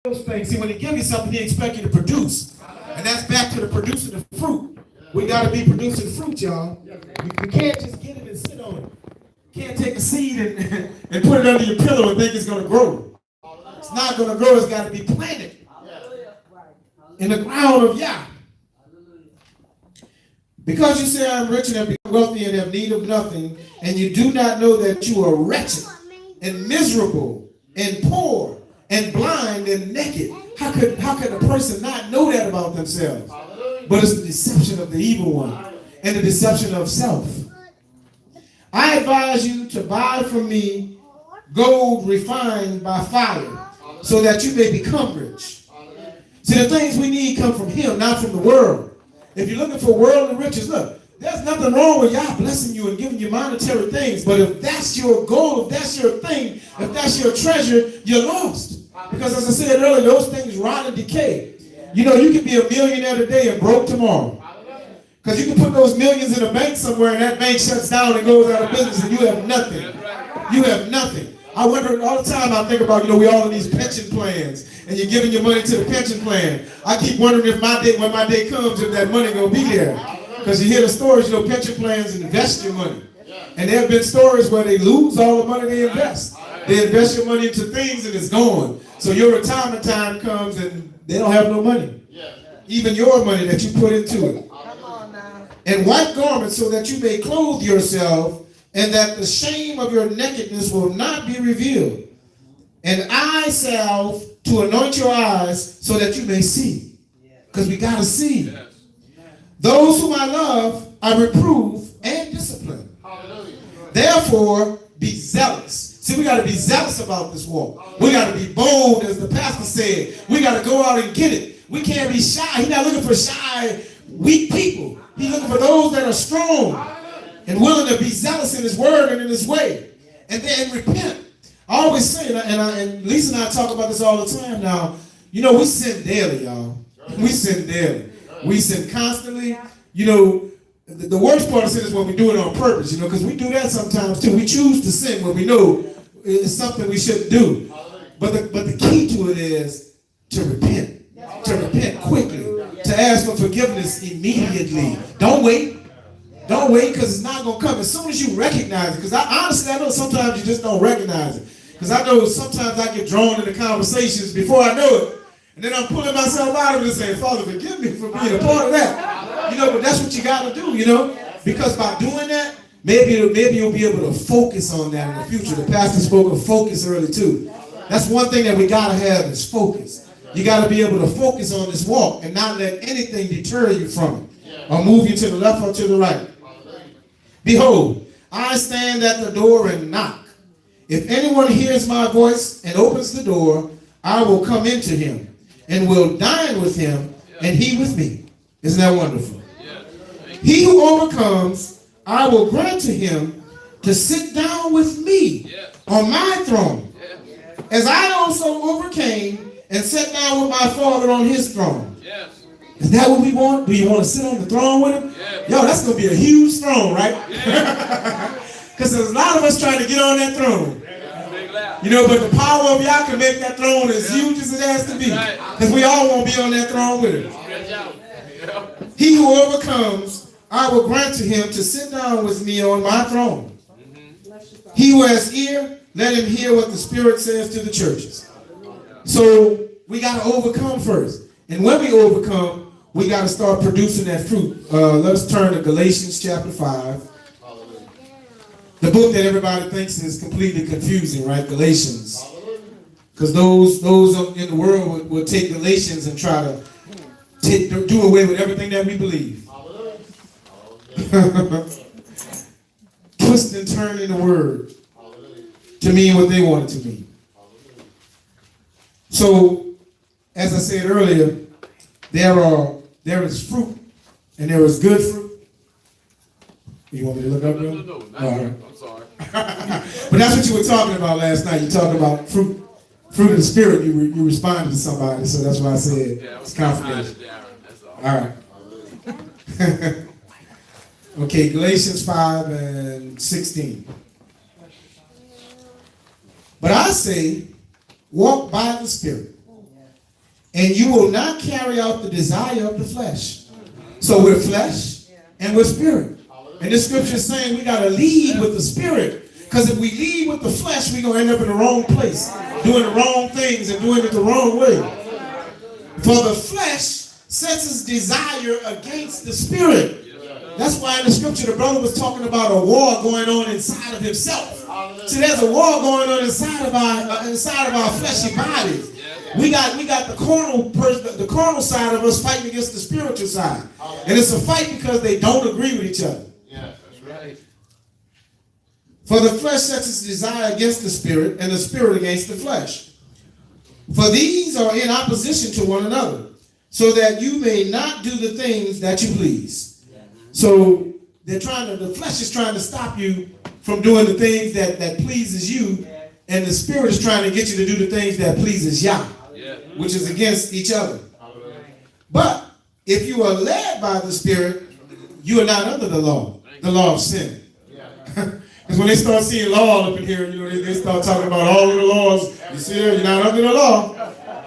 those things. See, when he gives you something, he expects you to produce. And that's back to the producing of fruit. We got to be producing fruit, y'all. We can't just get it and sit on it. You can't take a seed and put it under your pillow and think it's going to grow. It's not going to grow. It's got to be planted in the ground of Yah. Because you say, I'm rich and have become wealthy and have need of nothing, and you do not know that you are wretched and miserable and poor and blind and naked. How could a person not know that about themselves? But it's the deception of the evil one and the deception of self. I advise you to buy from me gold refined by fire, so that you may become rich. See, the things we need come from him, not from the world. If you're looking for worldly riches, look, there's nothing wrong with Yah blessing you and giving you monetary things. But if that's your goal, if that's your thing, if that's your treasure, you're lost. Because as I said earlier, those things rot and decay. You know, you can be a millionaire today and broke tomorrow. Because you can put those millions in a bank somewhere and that bank shuts down and goes out of business and you have nothing. You have nothing. I wonder all the time, I think about, we all in these pension plans and you're giving your money to the pension plan. I keep wondering if when my day comes, if that money gonna be there. Because you hear the stories, pension plans invest your money. And there have been stories where they lose all the money they invest. They invest your money into things and it's gone. So your retirement time comes and they don't have no money. Even your money that you put into it. And white garments so that you may clothe yourself, and that the shame of your nakedness will not be revealed. And eye salve to anoint your eyes so that you may see. Because we got to see. Those whom I love, I reprove and discipline. Therefore, be zealous. See, we got to be zealous about this walk. We got to be bold, as the pastor said. We got to go out and get it. We can't be shy. He's not looking for shy, weak people. He's looking for those that are strong and willing to be zealous in his word and in his way. And then repent. I always say, and Lisa and I talk about this all the time now, we sin daily, y'all. We sin daily. We sin constantly. The worst part of sin is when we do it on purpose, because we do that sometimes too. We choose to sin when we know it's something we shouldn't do. But the key to it is to repent. To repent quickly. To ask for forgiveness immediately. Don't wait. Don't wait, because it's not going to come. As soon as you recognize it, because honestly, I know sometimes you just don't recognize it. Because I know sometimes I get drawn into conversations before I know it. And then I'm pulling myself out of it and saying, Father, forgive me for being a part of that. But that's what you got to do, Because by doing that, maybe you'll be able to focus on that in the future. The pastor spoke of focus earlier too. That's one thing that we got to have is focus. You got to be able to focus on this walk and not let anything deter you from it or move you to the left or to the right. Behold, I stand at the door and knock. If anyone hears my voice and opens the door, I will come into him and will dine with him and he with me. Isn't that wonderful? He who overcomes, I will grant to him to sit down with me on my throne, as I also overcame and sat down with my Father on his throne. Is that what we want? Do you want to sit on the throne with him? Yo, that's going to be a huge throne, right? Because there's a lot of us trying to get on that throne. But the power of Yah can make that throne as huge as it has to be. Because we all want to be on that throne with him. He who overcomes, I will grant to him to sit down with me on my throne. He who has ear, let him hear what the Spirit says to the churches. So we got to overcome first. And when we overcome, we got to start producing that fruit. Let's turn to Galatians chapter 5. The book that everybody thinks is completely confusing, right? Galatians. Because those in the world will take Galatians and try to do away with everything that we believe. Twist and turn in the word to mean what they want it to mean. So, as I said earlier, there is fruit and there is good fruit. You want me to look up there? No. All right. I'm sorry. But that's what you were talking about last night. You talked about fruit of the spirit. You responded to somebody, so that's why I said it's confidential. That's all. All right. Okay, Galatians 5 and 16. But I say, walk by the Spirit, and you will not carry out the desire of the flesh. So we're flesh and we're spirit. And this scripture is saying we got to lead with the spirit. Because if we lead with the flesh, we're going to end up in the wrong place, doing the wrong things and doing it the wrong way. For the flesh sets its desire against the spirit. That's why in the scripture the brother was talking about a war going on inside of himself. See, there's a war going on inside of our fleshy bodies. We got the carnal side of us fighting against the spiritual side. And it's a fight because they don't agree with each other. Yeah, that's right. For the flesh sets its desire against the spirit, and the spirit against the flesh. For these are in opposition to one another, so that you may not do the things that you please. So the flesh is trying to stop you from doing the things that pleases you, and the spirit is trying to get you to do the things that pleases Yah, which is against each other. But if you are led by the spirit, you are not under the law of sin. Because when they start seeing law up in here, they start talking about all of the laws. You see, you're not under the law.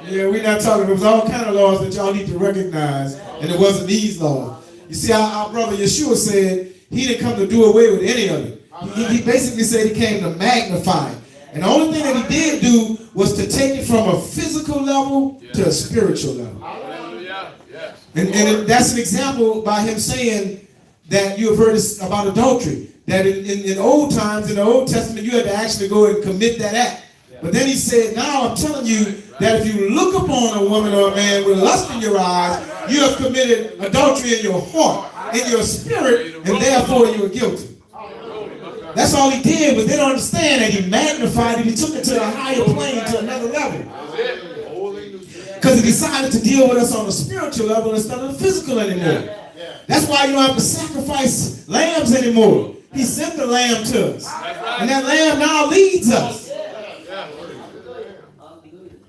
Yeah, we're not talking. There was all kind of laws that y'all need to recognize, and it wasn't these laws. You see, our brother Yeshua said he didn't come to do away with any of it. He basically said he came to magnify it. And the only thing that he did do was to take it from a physical level to a spiritual level. And that's an example by him saying that you have heard about adultery. That in old times, in the Old Testament, you had to actually go and commit that act. But then he said, now I'm telling you that if you look upon a woman or a man with lust in your eyes, you have committed adultery in your heart, in your spirit, and therefore you are guilty. That's all he did, but they don't understand that he magnified it. He took it to a higher plane, to another level. Because he decided to deal with us on a spiritual level instead of the physical anymore. That's why you don't have to sacrifice lambs anymore. He sent the lamb to us. And that lamb now leads us.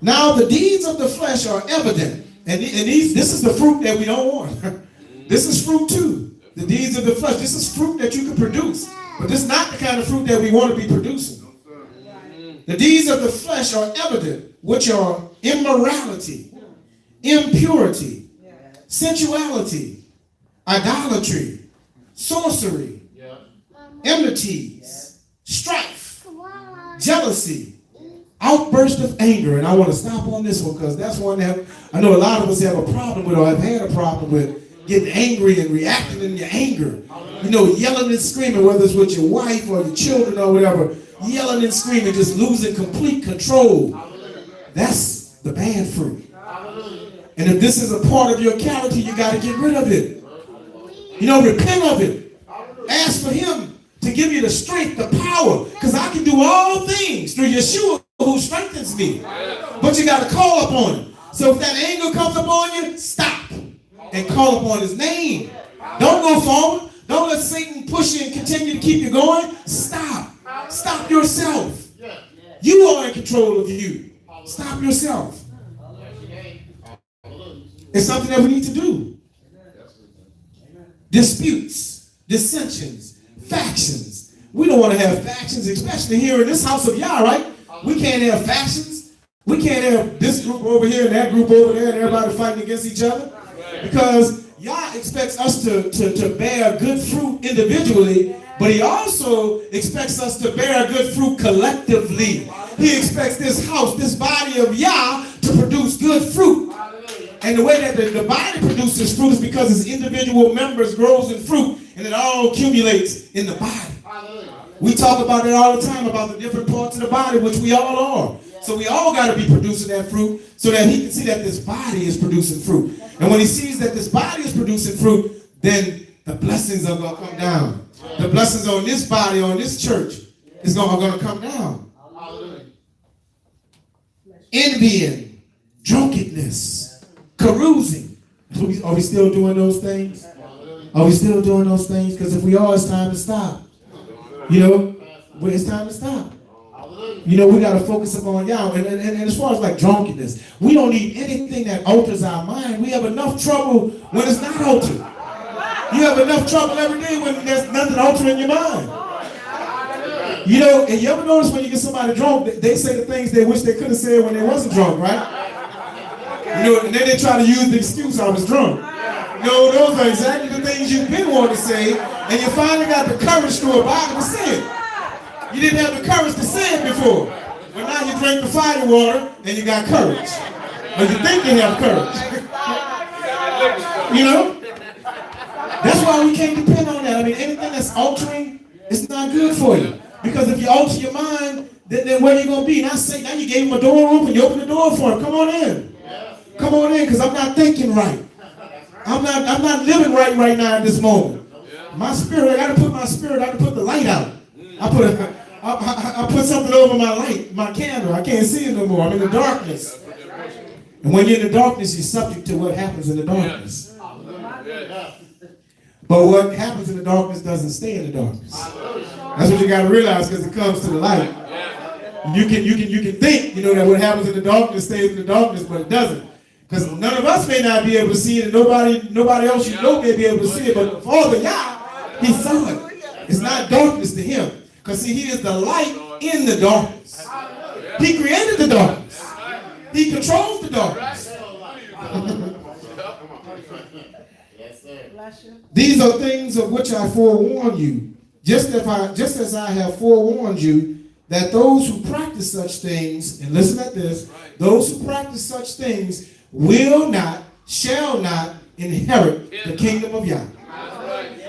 Now the deeds of the flesh are evident. And this is the fruit that we don't want. This is fruit too. The deeds of the flesh. This is fruit that you can produce. But this is not the kind of fruit that we want to be producing. The deeds of the flesh are evident, which are immorality, impurity, sensuality, idolatry, sorcery, enmities, strife, jealousy, outburst of anger. And I want to stop on this one because that's one that I know a lot of us have a problem with, or have had a problem with, getting angry and reacting in your anger. You know, yelling and screaming, whether it's with your wife or your children or whatever, yelling and screaming, just losing complete control. That's the bad fruit. And if this is a part of your character, you got to get rid of it. You know, repent of it. Ask for him to give you the strength, the power, because I can do all things through Yeshua who strengthens me. But you got to call upon him. So if that anger comes upon you, stop and call upon his name. Don't go forward. Don't let Satan push you and continue to keep you going. Stop. Stop yourself. You are in control of you. Stop yourself. It's something that we need to do. Disputes, dissensions, factions. We don't want to have factions, especially here in this house of Yah, right? We can't have factions. We can't have this group over here and that group over there and everybody fighting against each other. Because Yah expects us to bear good fruit individually, but he also expects us to bear good fruit collectively. He expects this house, this body of Yah, to produce good fruit. And the way that the body produces fruit is because its individual members grows in fruit, and it all accumulates in the body. We talk about it all the time, about the different parts of the body, which we all are. So we all got to be producing that fruit so that he can see that this body is producing fruit. And when he sees that this body is producing fruit, then the blessings are going to come down. The blessings on this body, on this church, are going to come down. Envying, drunkenness, carousing. Are we still doing those things? Are we still doing those things? Because if we are, it's time to stop. You know, it's time to stop. You know, we got to focus upon Yah. And as far as like drunkenness, we don't need anything that alters our mind. We have enough trouble when it's not altered. You have enough trouble every day when there's nothing altering your mind. You know, and you ever notice when you get somebody drunk, they say the things they wish they could have said when they wasn't drunk, right? know, and then they try to use the excuse, I was drunk. No, those are exactly the things you've been wanting to say, and you finally got the courage to abide to say it. You didn't have the courage to say it before. But now you drink the fire water and you got courage. Or you think you have courage. You know? That's why we can't depend on that. I mean, anything that's altering, it's not good for you. Because if you alter your mind, then where you going to be? Now you gave him a door open, you open the door for him. Come on in. Come on in, because I'm not thinking right. I'm not living right now at this moment. My spirit, I got to put my spirit, I got to put the light out. I put something over my light, my candle. I can't see it no more. I'm in the darkness. And when you're in the darkness, you're subject to what happens in the darkness. But what happens in the darkness doesn't stay in the darkness. That's what you got to realize, because it comes to the light. You can think, that what happens in the darkness stays in the darkness, but it doesn't. Because none of us may not be able to see it, and nobody else may be able to see it, but the Father, Yah, He saw it. It's not darkness to Him. Because see, He is the light in the darkness. He created the darkness. He controls the darkness. These are things of which I forewarn you, just as I have forewarned you, that those who practice such things, and listen at this, those who practice such things shall not inherit the kingdom of Yah.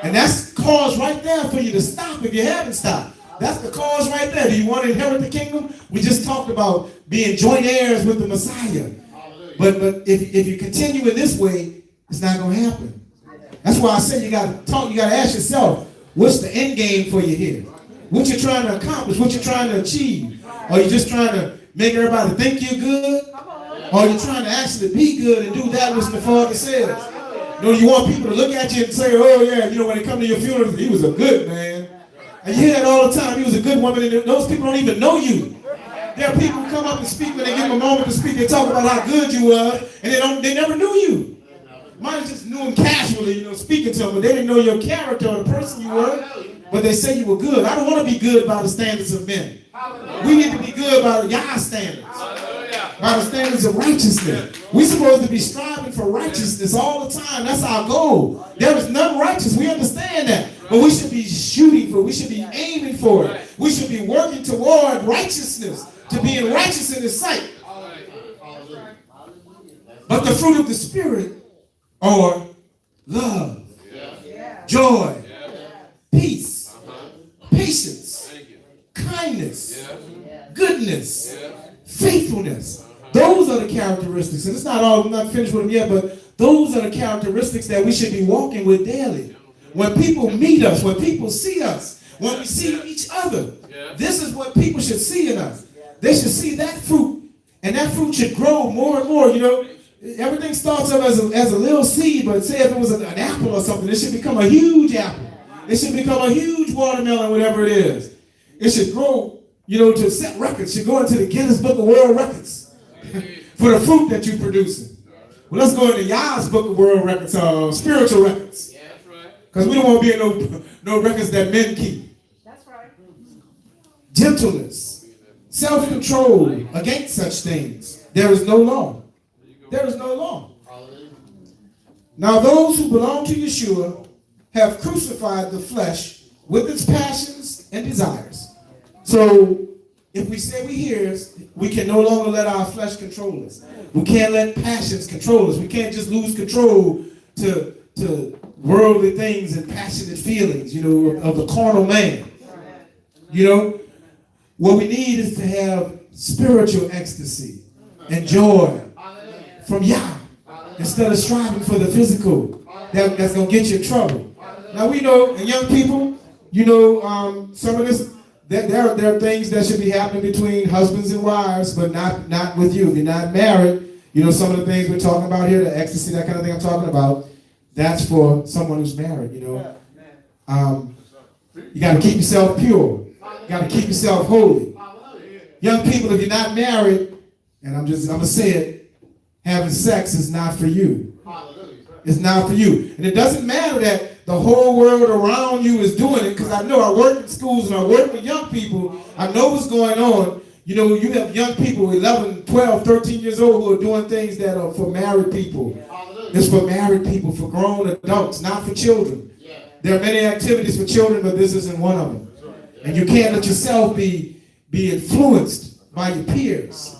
And that's cause right there for you to stop if you haven't stopped. That's the cause right there. Do you want to inherit the kingdom? We just talked about being joint heirs with the Messiah. But if you continue in this way, it's not going to happen. That's why I say you got to ask yourself, what's the end game for you here? What you're trying to accomplish, what you're trying to achieve. Are you just trying to make everybody think you're good? Or are you trying to actually be good and do that which the Father says? You want people to look at you and say, oh yeah, when they come to your funeral, he was a good man. And you hear that all the time. He was a good woman. And those people don't even know you. There are people who come up and speak when they give them a moment to speak. They talk about how good you were, and they never knew you. Mine just knew him casually, speaking to them, but they didn't know your character or the person you were. But they say you were good. I don't want to be good by the standards of men. We need to be good by Yah's standards. By the standards of righteousness. We're supposed to be striving for righteousness all the time. That's our goal. There is none righteous. We understand that. But we should be shooting for it. We should be aiming for it. We should be working toward righteousness. To being righteous in His sight. But the fruit of the Spirit are love, joy, peace, patience, kindness, goodness, faithfulness. Those are the characteristics. And it's not all, I'm not finished with them yet, but those are the characteristics that we should be walking with daily. When people meet us, when people see us, when we see each other, this is what people should see in us. They should see that fruit, and that fruit should grow more and more. Everything starts up as a little seed, but say if it was an apple or something, it should become a huge apple. It should become a huge watermelon, whatever it is. It should grow, to set records. It should go into the Guinness Book of World Records for the fruit that you're producing. Well, let's go into Yah's Book of World Records, spiritual records. Because we don't want to be in no records that men keep. That's right. Gentleness, self-control against such things. There is no law. There is no law. Now those who belong to Yeshua have crucified the flesh with its passions and desires. So if we say we hears, we can no longer let our flesh control us. We can't let passions control us. We can't just lose control to worldly things and passionate feelings, of the carnal man. What we need is to have spiritual ecstasy and joy from Yah, instead of striving for the physical that's going to get you in trouble. Now we know, and young people, some of this, there are things that should be happening between husbands and wives, but not with you. If you're not married, some of the things we're talking about here, the ecstasy, that kind of thing I'm talking about, that's for someone who's married, You got to keep yourself pure. You got to keep yourself holy. Young people, if you're not married, and I'm going to say it, having sex is not for you. It's not for you. And it doesn't matter that the whole world around you is doing it, because I know I work in schools and I work with young people. I know what's going on. You know, you have young people, 11, 12, 13 years old, who are doing things that are for married people. It's for married people, for grown adults, not for children. There are many activities for children, but this isn't one of them. And you can't let yourself be influenced by your peers.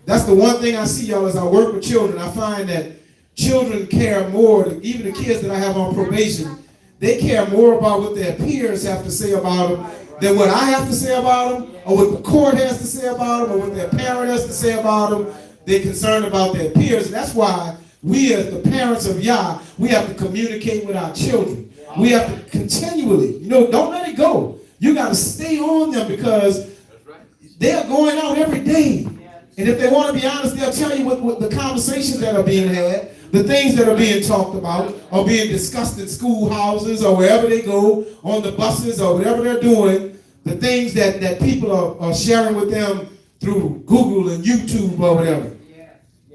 That's the one thing I see, y'all, as I work with children. I find that children care more, even the kids that I have on probation, they care more about what their peers have to say about them than what I have to say about them, or what the court has to say about them, or what their parent has to say about them. They're concerned about their peers. And that's why we, as the parents of Yah, we have to communicate with our children. We have to continually, don't let it go. You got to stay on them, because they're going out every day. And if they want to be honest, they'll tell you what the conversations that are being had, the things that are being talked about, or being discussed in schoolhouses or wherever they go, on the buses or whatever they're doing, the things that people are sharing with them through Google and YouTube or whatever.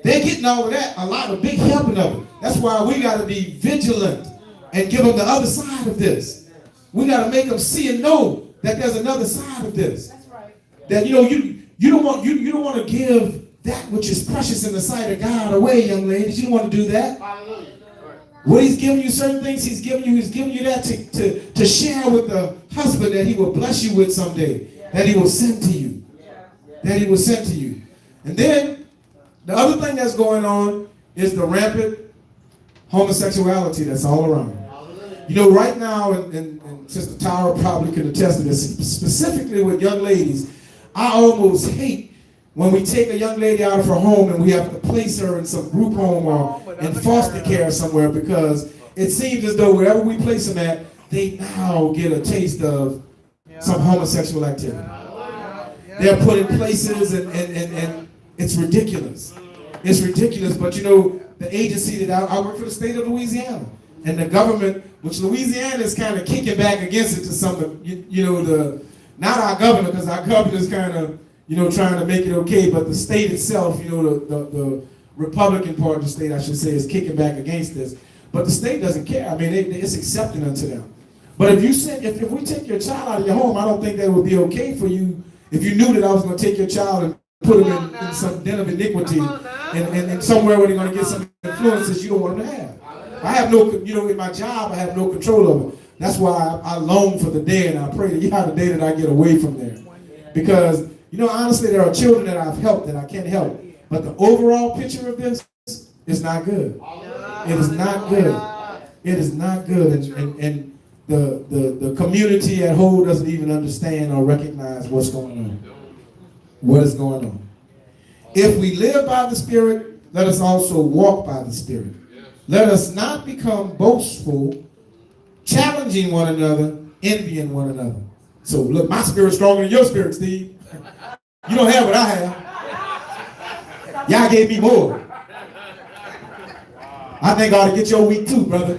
They're getting all of that, a big helping of it. That's why we got to be vigilant and give them the other side of this. We got to make them see and know that there's another side of this. That's right. That you don't want to give that which is precious in the sight of God away, young ladies. You don't want to do that. What he's giving you, certain things he's giving you that to share with the husband that he will bless you with someday, that he will send to you. That he will send to you. And then the other thing that's going on is the rampant homosexuality that's all around. Right now, and Sister Tara probably can attest to this, specifically with young ladies, I almost hate when we take a young lady out of her home and we have to place her in some group home or in foster care somewhere, because it seems as though wherever we place them at, they now get a taste of some homosexual activity. They're put in places and it's ridiculous. It's ridiculous, but the agency that I work for, the state of Louisiana, and the government, which Louisiana is kind of kicking back against it to some of, not our governor, because our governor is kind of, trying to make it okay, but the state itself, the Republican part of the state, I should say, is kicking back against this. But the state doesn't care. I mean, it's accepting unto them. But if we take your child out of your home, I don't think that would be okay for you if you knew that I was going to take your child and put them in some den of iniquity and somewhere where they're going to get some influences you don't want them to have. I have no, in my job, I have no control over it. That's why I long for the day, and I pray that the day that I get away from there. Because, honestly, there are children that I've helped that I can't help. But the overall picture of this is not good. It is not good. It is not good. And the community at whole doesn't even understand or recognize what's going on. What is going on. If we live by the Spirit, let us also walk by the Spirit. Let us not become boastful, challenging one another, envying one another. So look, my spirit's stronger than your spirit, Steve. You don't have what I have. Y'all gave me more. I think I ought to get your week too, brother.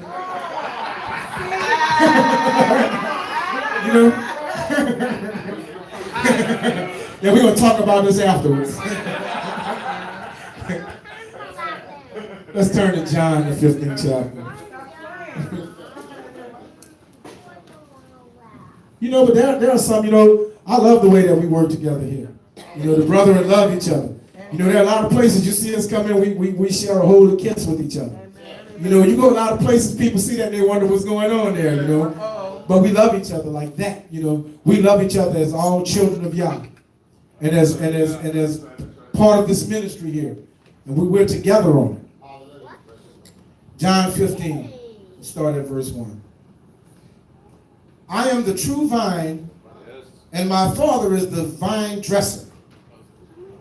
Yeah, we're going to talk about this afterwards. Let's turn to John, the 15th chapter. But there are some, I love the way that we work together here. The brethren love each other. There are a lot of places you see us come in, we share a whole kiss with each other. You go a lot of places, people see that and they wonder what's going on there, But we love each other like that, We love each other as all children of Yah. And as part of this ministry here. And we're together on it. John 15, start at verse 1. I am the true vine, and my Father is the vine dresser.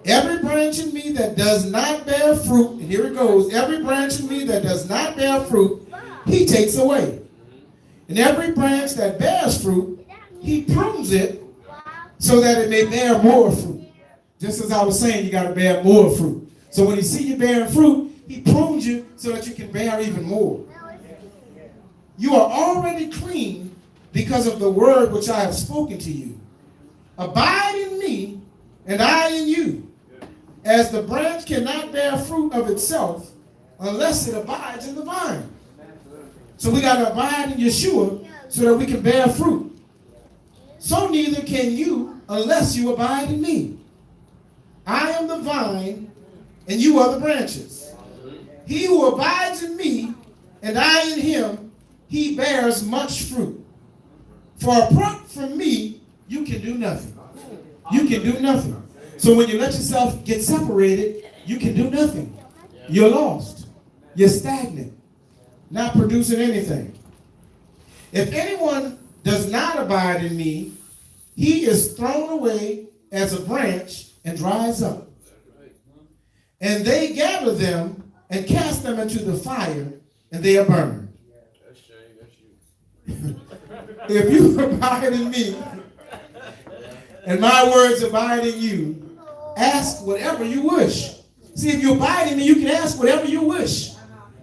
Every branch in me that does not bear fruit, and here it goes, every branch in me that does not bear fruit, he takes away. And every branch that bears fruit, he prunes it so that it may bear more fruit. Just as I was saying, you got to bear more fruit. So when he sees you bearing fruit, he prunes you so that you can bear even more. You are already clean because of the word which I have spoken to you. Abide in me, and I in you. As the branch cannot bear fruit of itself unless it abides in the vine. So we got to abide in Yeshua so that we can bear fruit. So neither can you unless you abide in me. I am the vine, and you are the branches. He who abides in me, and I in him, he bears much fruit. For apart from me, you can do nothing. You can do nothing. So when you let yourself get separated, you can do nothing. You're lost. You're stagnant. Not producing anything. If anyone does not abide in me, he is thrown away as a branch and dries up. And they gather them and cast them into the fire, and they are burned. That's Shane, that's you. If you abide in me, and my words abide in you, ask whatever you wish. See, if you abide in me, you can ask whatever you wish.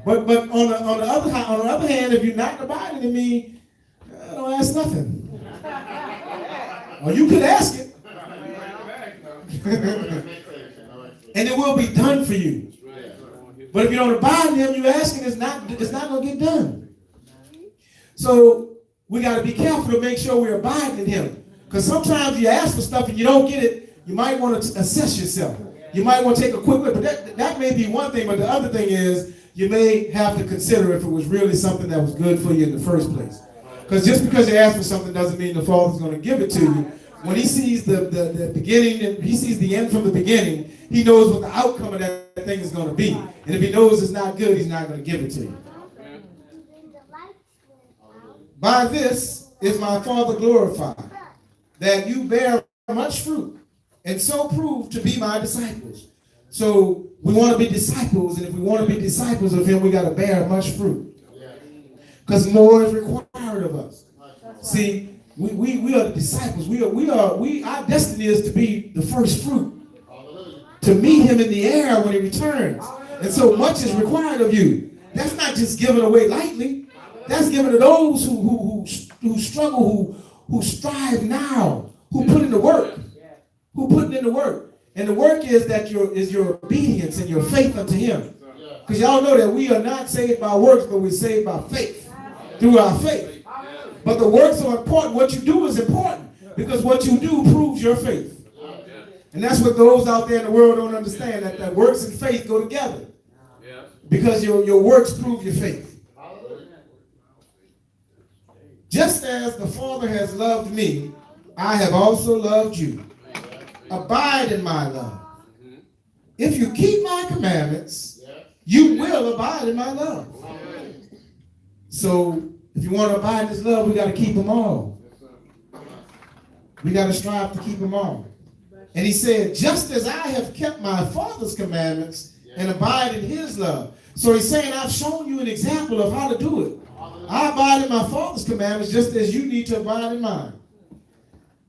But on the other hand, if you're not abiding in me, don't ask nothing. Or you could ask it. And it will be done for you. But if you don't abide in him, you asking, it's not going to get done. So we got to be careful to make sure we're abiding in him. Because sometimes you ask for stuff and you don't get it, you might want to assess yourself. You might want to take a quick look. But that may be one thing, but the other thing is you may have to consider if it was really something that was good for you in the first place. Because just because you ask for something doesn't mean the Father's going to give it to you. When he sees the beginning, and he sees the end from the beginning, he knows what the outcome of that thing is going to be. And if he knows it's not good, he's not going to give it to you. By this is my Father glorified, that you bear much fruit, and so prove to be my disciples. So we want to be disciples, and if we want to be disciples of him, we got to bear much fruit. Because more is required of us. See, we are the disciples. Our destiny is to be the first fruit. To meet him in the air when he returns. And so much is required of you. That's not just given away lightly. That's given to those who struggle, who strive now, who put in the work. Who put in the work. And the work is that your obedience and your faith unto him. Because y'all know that we are not saved by works, but we're saved by faith. Through our faith. But the works are important. What you do is important. Because what you do proves your faith. And that's what those out there in the world don't understand. That works and faith go together. Because your works prove your faith. Just as the Father has loved me, I have also loved you. Abide in my love. If you keep my commandments, you will abide in my love. So, if you want to abide in his love, we got to keep them all. We got to strive to keep them all. And he said, just as I have kept my Father's commandments and abide in his love. So he's saying, I've shown you an example of how to do it. I abide in my Father's commandments just as you need to abide in mine.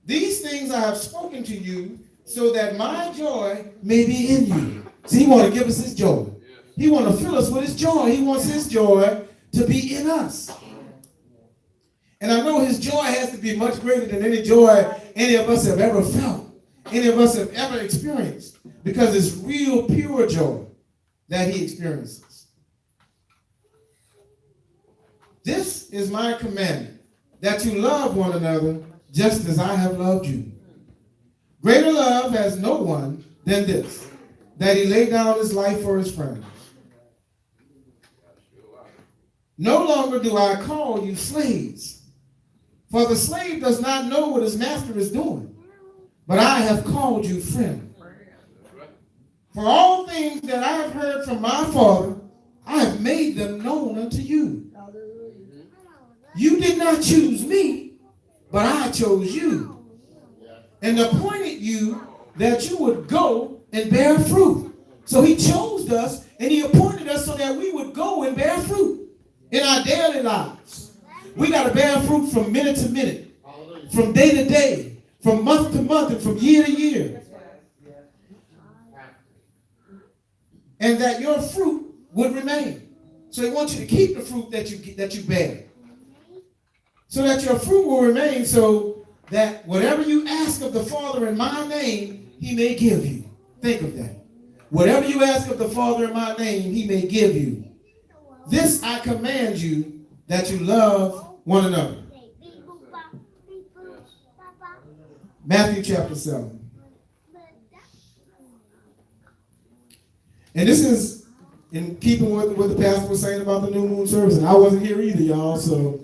These things I have spoken to you so that my joy may be in you. See, he wants to give us his joy. He wants to fill us with his joy. He wants his joy to be in us. And I know his joy has to be much greater than any joy any of us have ever felt, any of us have ever experienced, because it's real pure joy that he experiences. This is my commandment, that you love one another just as I have loved you. Greater love has no one than this, that he laid down his life for his friends. No longer do I call you slaves, for the slave does not know what his master is doing, but I have called you friend. For all things that I have heard from my Father, I have made them known unto you. You did not choose me, but I chose you, and appointed you that you would go and bear fruit. So he chose us, and he appointed us so that we would go and bear fruit. In our daily lives, we got to bear fruit from minute to minute, from day to day, from month to month, and from year to year. And that your fruit would remain. So he wants you to keep the fruit that you bear. So that your fruit will remain, so that whatever you ask of the Father in my name, he may give you. Think of that. Whatever you ask of the Father in my name, he may give you. This I command you, that you love one another. Matthew chapter 7. And this is in keeping with what the pastor was saying about the new moon service. And I wasn't here either, y'all. So,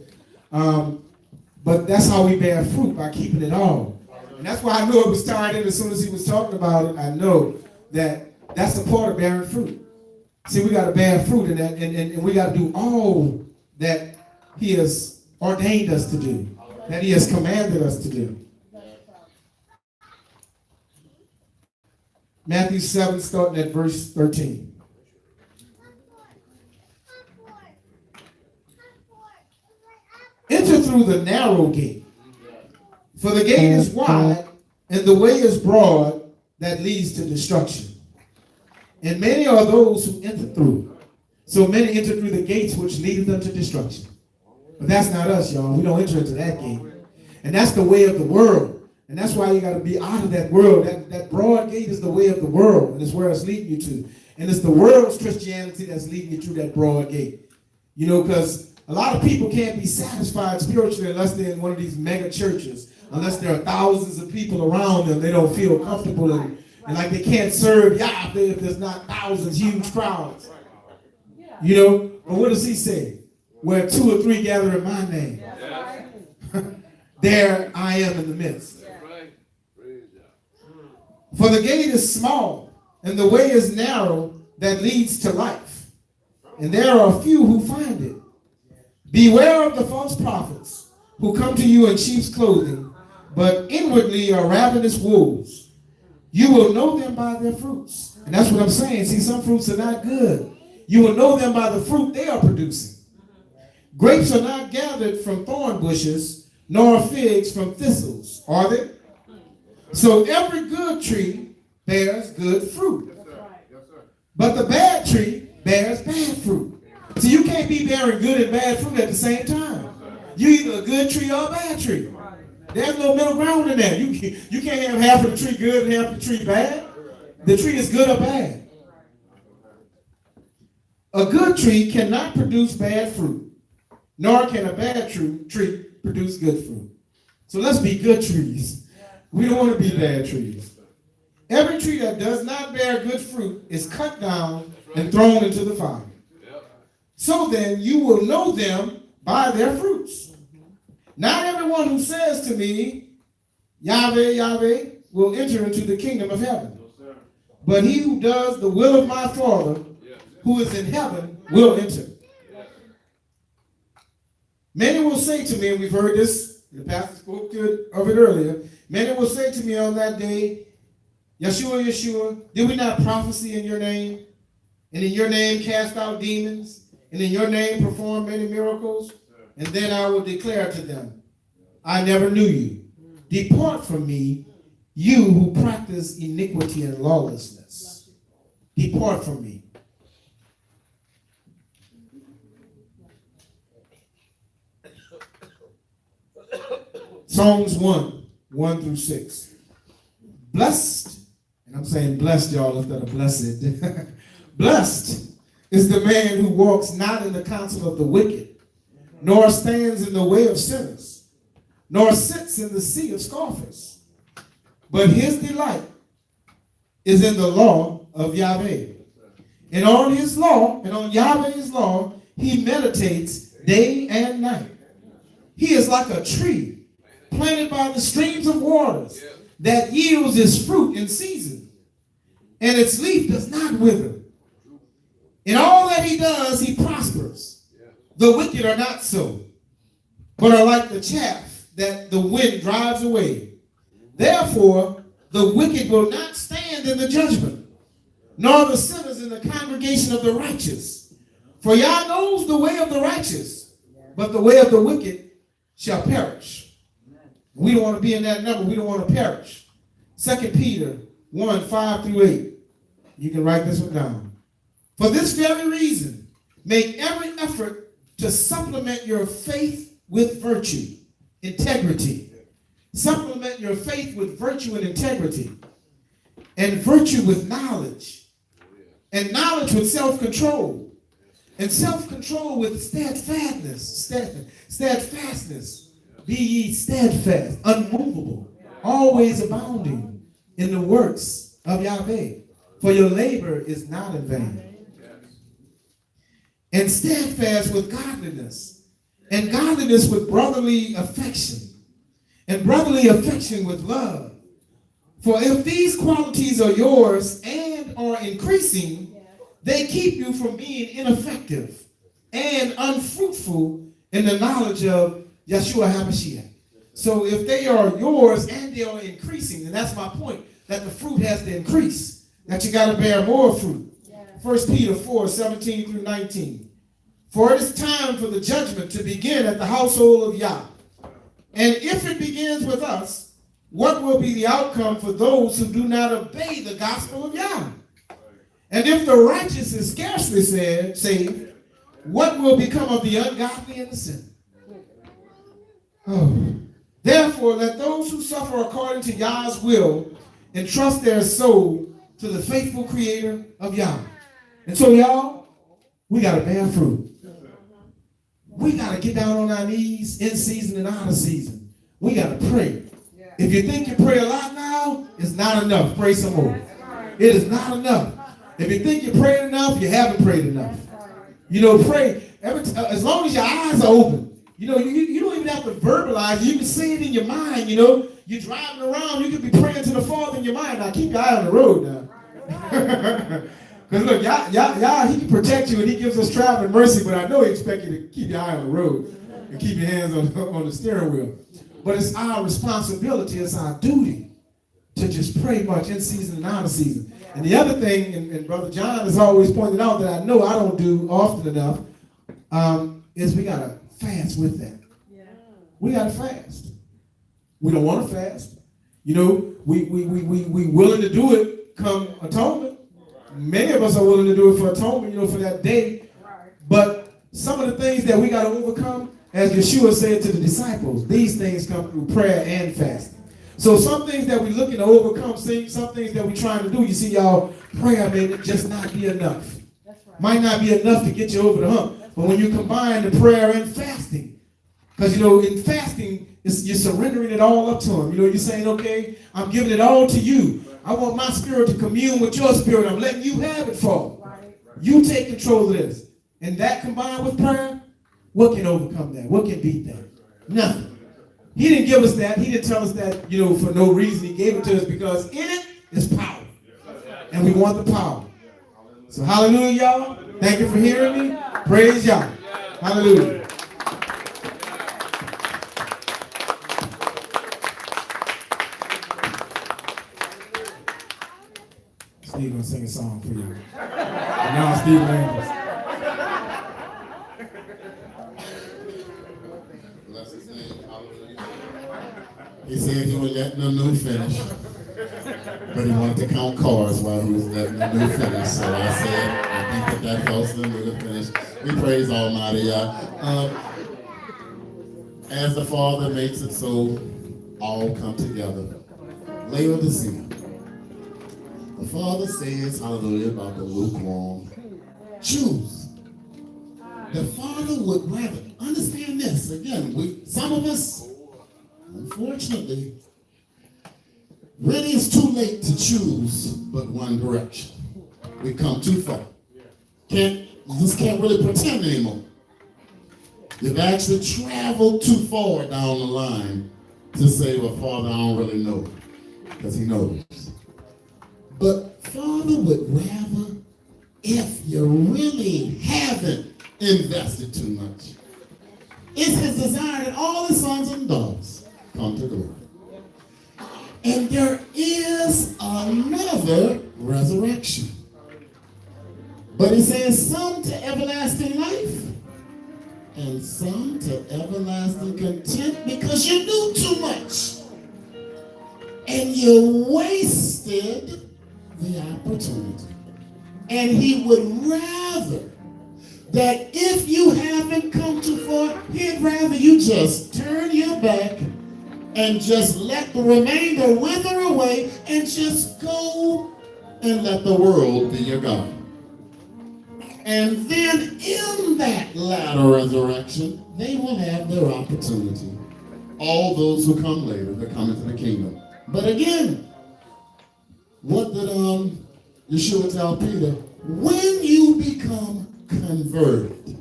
but that's how we bear fruit, by keeping it all. And that's why I knew it was tied in as soon as he was talking about it. I know that that's the part of bearing fruit. See, we got to bear fruit, and we got to do all that he has ordained us to do, that he has commanded us to do. Matthew 7, starting at verse 13. Enter through the narrow gate, for the gate is wide, and the way is broad that leads to destruction. And many are those who enter through. So many enter through the gates which lead them to destruction. But that's not us, y'all. We don't enter into that gate. And that's the way of the world. And that's why you got to be out of that world. That broad gate is the way of the world, and it's where it's leading you to. And it's the world's Christianity that's leading you through that broad gate. You know, because a lot of people can't be satisfied spiritually unless they're in one of these mega churches. Unless there are thousands of people around them, they don't feel comfortable and like they can't serve Yah if there's not thousands, huge crowds. You know, but what does he say? Where 2 or 3 gather in my name, there I am in the midst. For the gate is small, and the way is narrow that leads to life, and there are few who find it. Beware of the false prophets who come to you in sheep's clothing, but inwardly are ravenous wolves. You will know them by their fruits. And that's what I'm saying. See, some fruits are not good. You will know them by the fruit they are producing. Grapes are not gathered from thorn bushes, nor figs from thistles, are they? So every good tree bears good fruit. But the bad tree bears bad fruit. So you can't be bearing good and bad fruit at the same time. You're either a good tree or a bad tree. There's no middle ground in there. You can't have half of the tree good and half of the tree bad. The tree is good or bad. A good tree cannot produce bad fruit, nor can a bad tree produce good fruit. So let's be good trees. We don't want to be bad trees. Every tree that does not bear good fruit is cut down and thrown into the fire. So then you will know them by their fruits. Not everyone who says to me, Yahweh, Yahweh, will enter into the kingdom of heaven. But he who does the will of my Father, who is in heaven, will enter. Many will say to me, and we've heard this, the pastor spoke of it earlier, many will say to me on that day, Yeshua, Yeshua, did we not prophesy in your name? And in your name cast out demons? And in your name perform many miracles? And then I will declare to them, I never knew you. Depart from me, you who practice iniquity and lawlessness. Depart from me. Psalms 1 through 6. Blessed, and I'm saying blessed, y'all, instead of blessed. Blessed is the man who walks not in the counsel of the wicked, nor stands in the way of sinners, nor sits in the seat of scoffers. But his delight is in the law of Yahweh. And on his law, and on Yahweh's law, he meditates day and night. He is like a tree planted by the streams of waters that yields its fruit in season, and its leaf does not wither. In all that he does, he prospers. The wicked are not so, but are like the chaff that the wind drives away. Therefore, the wicked will not stand in the judgment, nor the sinners in the congregation of the righteous. For Yah knows the way of the righteous, but the way of the wicked shall perish. We don't want to be in that number. We don't want to perish. 2 Peter 1, 5 through 8. You can write this one down. For this very reason, make every effort to supplement your faith with virtue, integrity. Supplement your faith with virtue and integrity. And virtue with knowledge. And knowledge with self-control. And self-control with steadfastness. Steadfastness. Be ye steadfast, unmovable, always abounding in the works of Yahweh, for your labor is not in vain. And steadfast with godliness, and godliness with brotherly affection, and brotherly affection with love. For if these qualities are yours and are increasing, they keep you from being ineffective and unfruitful in the knowledge of Yeshua HaMashiach. So if they are yours and they are increasing, and that's my point, that the fruit has to increase, that you got to bear more fruit. 1 Peter 4:17 through 19. For it is time for the judgment to begin at the household of Yah. And if it begins with us, what will be the outcome for those who do not obey the gospel of Yah? And if the righteous is scarcely saved, what will become of the ungodly and the sinner? Oh. Therefore, let those who suffer according to Yah's will entrust their soul to the faithful creator of Yah. And so, y'all, we got to bear fruit. We got to get down on our knees in season and out of season. We got to pray. If you think you pray a lot now, it's not enough. Pray some more. It is not enough. If you think you prayed enough, you haven't prayed enough. You know, pray as long as your eyes are open. You know, you don't even have to verbalize. You can say it in your mind, you know. You're driving around, you could be praying to the Father in your mind. Now, keep your eye on the road now. Because look, y'all, he can protect you and he gives us traveling mercy, but I know he expects you to keep your eye on the road and keep your hands on the steering wheel. But it's our responsibility, it's our duty to just pray much in season and out of season. And the other thing, and Brother John has always pointed out that I know I don't do often enough, is we got to fast with that. We got to fast. We don't want to fast. You know, we willing to do it come atonement. Many of us are willing to do it for atonement, you know, for that day. But some of the things that we got to overcome, as Yeshua said to the disciples, these things come through prayer and fasting. So some things that we're looking to overcome, some things that we're trying to do, you see, y'all, prayer may just not be enough. Might not be enough to get you over the hump. But when you combine the prayer and fasting, because, you know, in fasting, you're surrendering it all up to him. You know, you're saying, okay, I'm giving it all to you. I want my spirit to commune with your spirit. I'm letting you have it, Father. You take control of this. And that combined with prayer, what can overcome that? What can beat that? Nothing. He didn't give us that. He didn't tell us that, you know, for no reason. He gave it to us because in it is power. And we want the power. So hallelujah, y'all. Thank you for hearing me. Praise y'all. Hallelujah. Steve gonna sing a song for you. Now Steve Landers. Bless his name. Hallelujah. He said he would let Nunu finish, but he wanted to count cars while he was letting Nunu finish. So I said, I think that helps Nunu to finish. We praise Almighty Yah. As the Father makes it so, all come together. Laodicea. The Father says, hallelujah, about the lukewarm Jews. The Father would rather, understand this, again, some of us, unfortunately, really it's too late to choose but one direction. We've come too far. Just can't really pretend anymore. You've actually traveled too far down the line to say, well, Father, I don't really know, because he knows. But Father would rather, if you really haven't invested too much, it's his desire that all his sons and daughters come to glory. And there is another resurrection. But he says some to everlasting life and some to everlasting contempt because you knew too much. And you wasted the opportunity. And he would rather that if you haven't come too far, he'd rather you just turn your back and just let the remainder wither away and just go and let the world be your God. And then in that latter resurrection, they will have their opportunity. All those who come later, they're coming to the kingdom. But again, what did Yeshua tell Peter, when you become converted,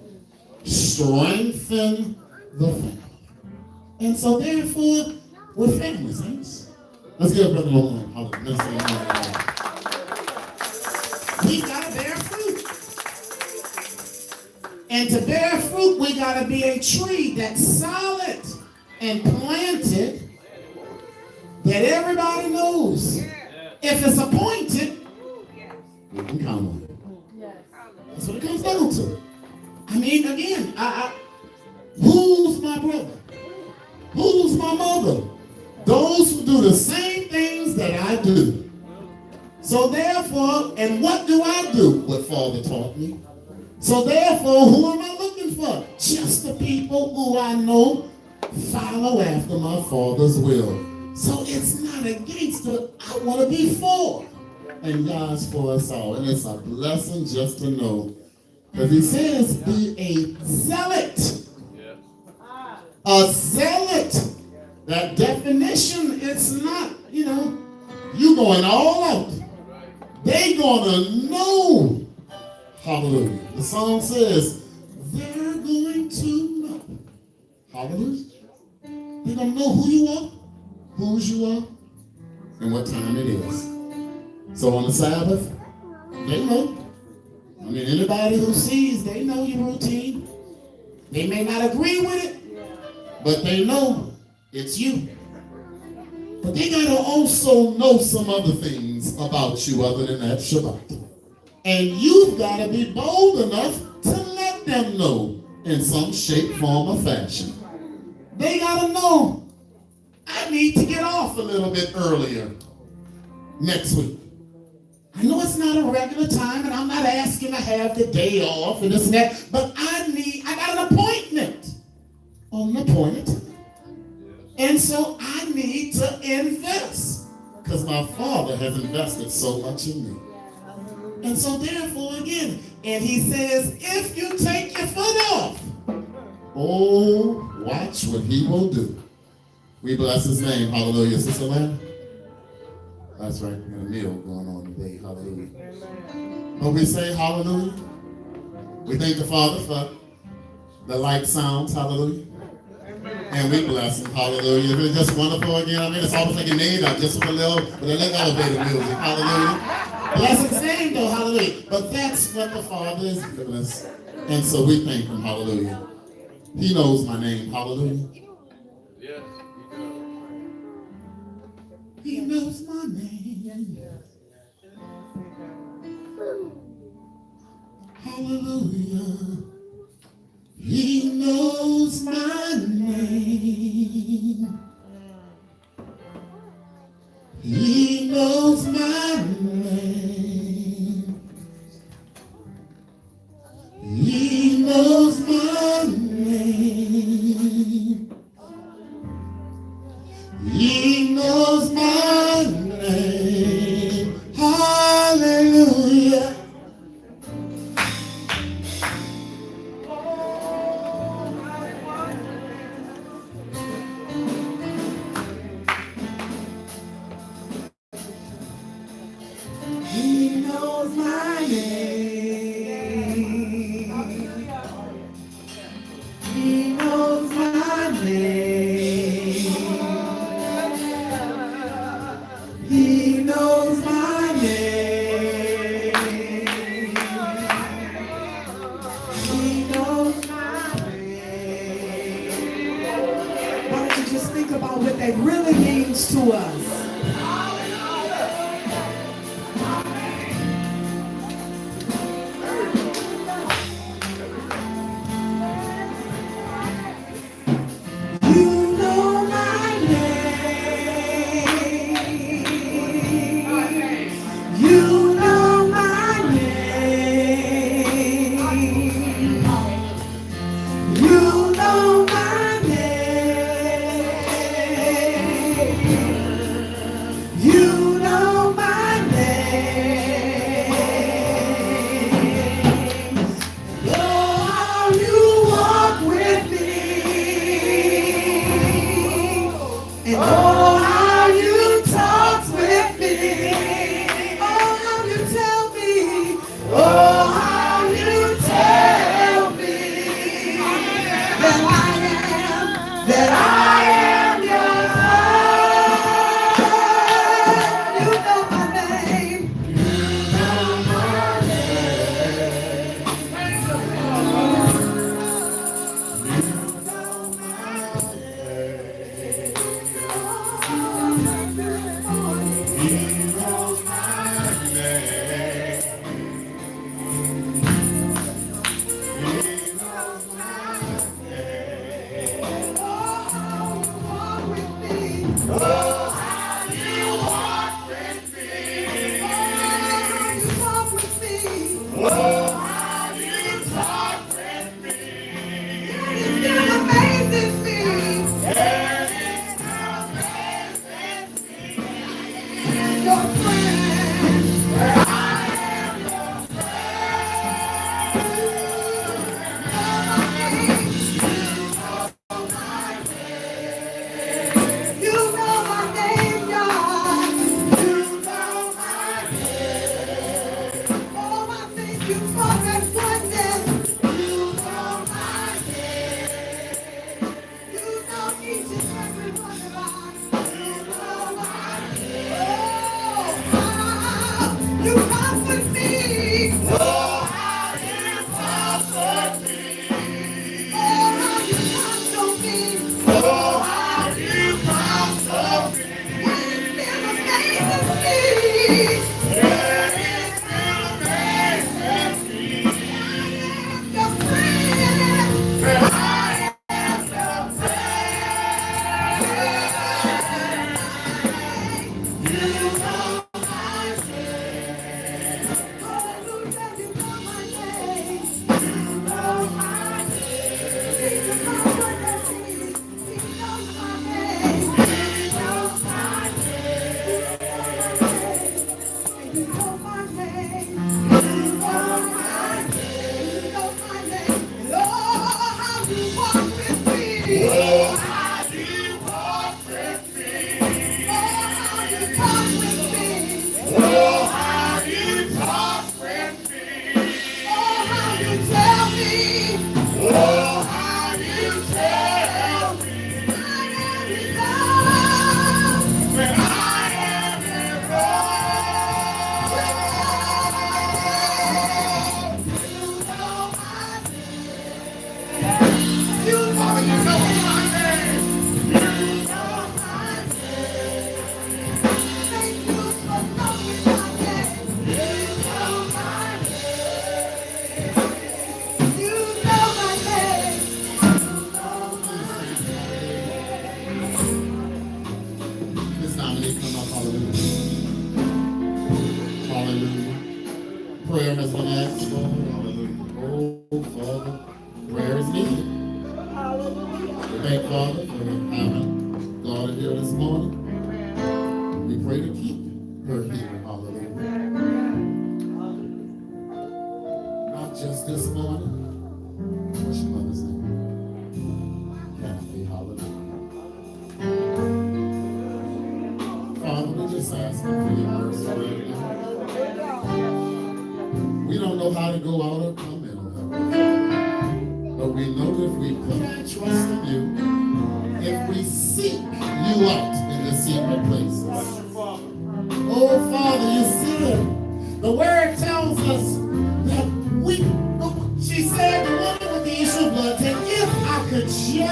strengthen the family. And so therefore, we're family, saints. Let's give Brother Lord. We gotta bear fruit. And to bear fruit, we gotta be a tree that's solid and planted that everybody knows. If it's appointed, we can count on it. That's what it comes down to. I mean, again, who's my brother? Who's my mother? Those who do the same things that I do. So therefore, and what do I do? What Father taught me. So therefore, who am I looking for? Just the people who I know follow after my Father's will. So it's not against it. I want to be for. And God's for us all. And it's a blessing just to know. Because he says, be a zealot. A zealot. That definition, it's not, you going all out. They gonna know. Hallelujah. The song says, they're going to know. Hallelujah. They're gonna know who you are, whose you are, and what time it is. So on the Sabbath, they know. I mean, anybody who sees, they know your routine. They may not agree with it, but they know it's you. But they got to also know some other things about you other than that Shabbat. And you've got to be bold enough to let them know in some shape, form, or fashion. They got to know, I need to get off a little bit earlier next week. I know it's not a regular time, and I'm not asking to have the day off and this and that, but I got an appointment on the appointed. And so I need to invest because my Father has invested so much in me. And so therefore, again, and he says, if you take your foot off, oh, watch what he will do. We bless his name. Hallelujah. Sister Lamb? That's right. We got a meal going on today. Hallelujah. But we say hallelujah. We thank the Father for the light sounds. Hallelujah. And we bless him. Hallelujah. It's just wonderful again. I mean, it's almost like it made up just with a little elevator music. Hallelujah. Bless his name though. Hallelujah. But that's what the Father is giving us. And so we thank him. Hallelujah. He knows my name. Hallelujah. Yes. He knows my name. Hallelujah. He knows my name. He knows my name. He knows my name. He knows my name. Hallelujah. He knows my name. He knows my name. He knows my name. He knows my name. Why don't you just think about what that really means to us? You know my name. You know my name. You know my name. You know my name. Oh, how you walk with me. And oh, how you talk with me. Oh, how you tell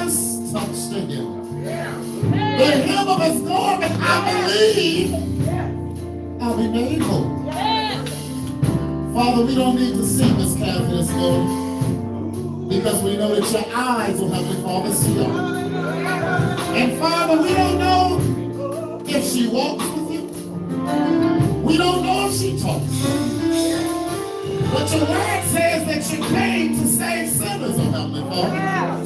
first touch to him. The hem of his garment, I believe, I'll be made whole. Father, we don't need to see Miss Kathy this morning because we know that your eyes will Heavenly Father see all. And Father, we don't know if she walks with you. We don't know if she talks. But your word says that you came to save sinners, oh Heavenly Father.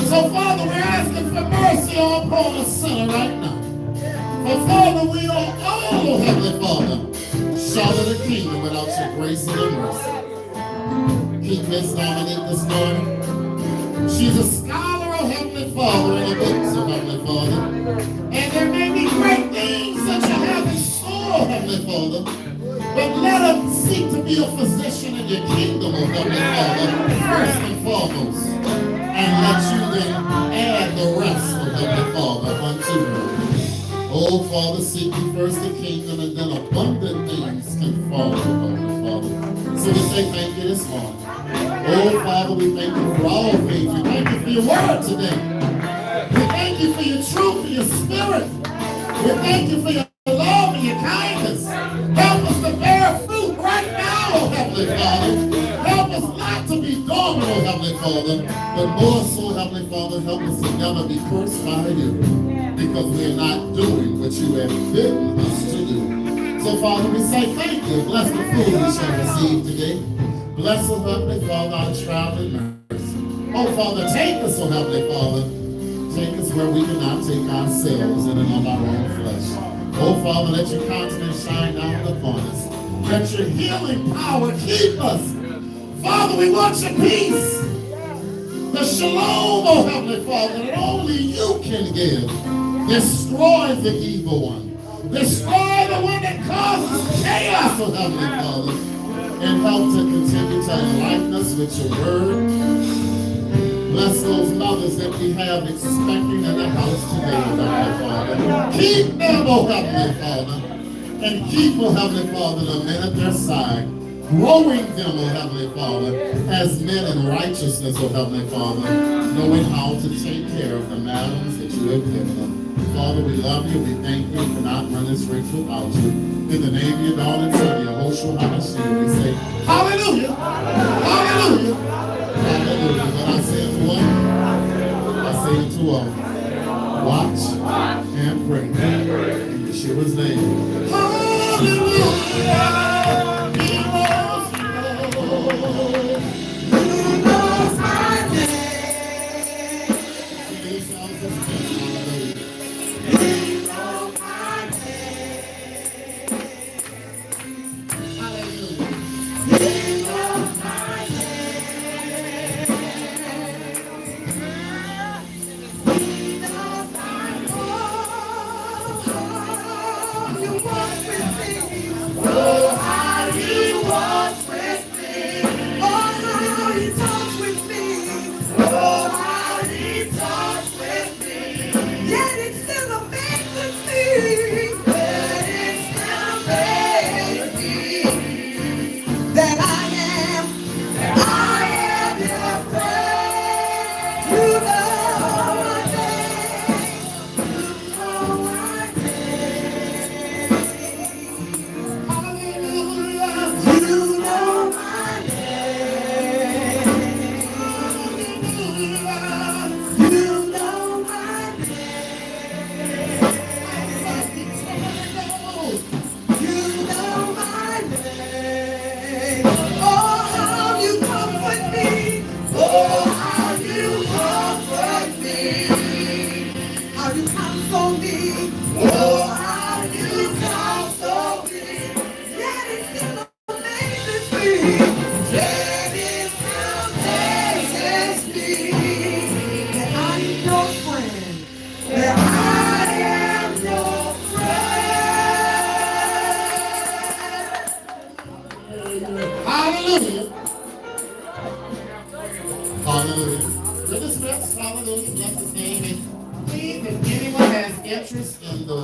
So Father, we're asking for mercy upon a sinner right now. For Father, we are all, oh Heavenly Father, short of the kingdom without your grace and your mercy. Keep Miss Dominique this morning. She's a scholar, oh Heavenly Father, in the books, oh Heavenly Father. And there may be great things that you have in store, oh Heavenly Father. But let her seek to be a physician in your kingdom, oh Heavenly Father, first and foremost. And let you then add the rest, oh Heavenly Father, unto her. Oh, Father, seek ye first the kingdom, and then abundant things can follow, Heavenly Father. So we say thank you this morning. Oh, Father, we thank you for all things. We thank you for your word today. We thank you for your truth and your spirit. We thank you for your love and your kindness. Help us to bear fruit right now, oh Heavenly Father. Help us not to be dormant, oh Heavenly Father, but more so, Heavenly Father, help us to never be cursed by you. Because we are not doing what you have bidden us to do. So, Father, we say thank you. Bless the food we shall receive today. Bless, oh Heavenly Father, our traveling mercy. Oh, Father, take us, oh Heavenly Father. Take us where we cannot take ourselves in and of our own flesh. Oh, Father, let your countenance shine down upon us. Let your healing power keep us. Father, we want your peace. The shalom, oh Heavenly Father, that only you can give. Destroy the evil one. Destroy the one that causes chaos, oh Heavenly Father. And help to continue to enlighten us with your word. Bless those mothers that we have expecting in the house today, oh Heavenly Father. Keep them, oh Heavenly Father. And keep, oh Heavenly Father, the men at their side. Growing them, oh Heavenly Father, as men in righteousness, oh Heavenly Father. Knowing how to take care of the matters that you have given them. Father, we love you. We thank you for not running this race without you. In the name of your darling son, Yehoshua HaMashiach, we say, Hallelujah! Hallelujah! Hallelujah. When I say it to one, I say it to all. Watch and pray. In Yeshua's name. Hallelujah!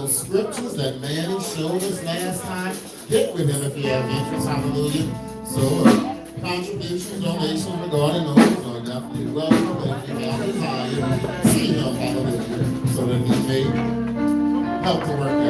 Scriptures that Manny showed us last time. Get with him if you have interest. Hallelujah. So, contributions, donations regarding those enough, we welcome and if you have a desire, see him, hallelujah, so that he may help to work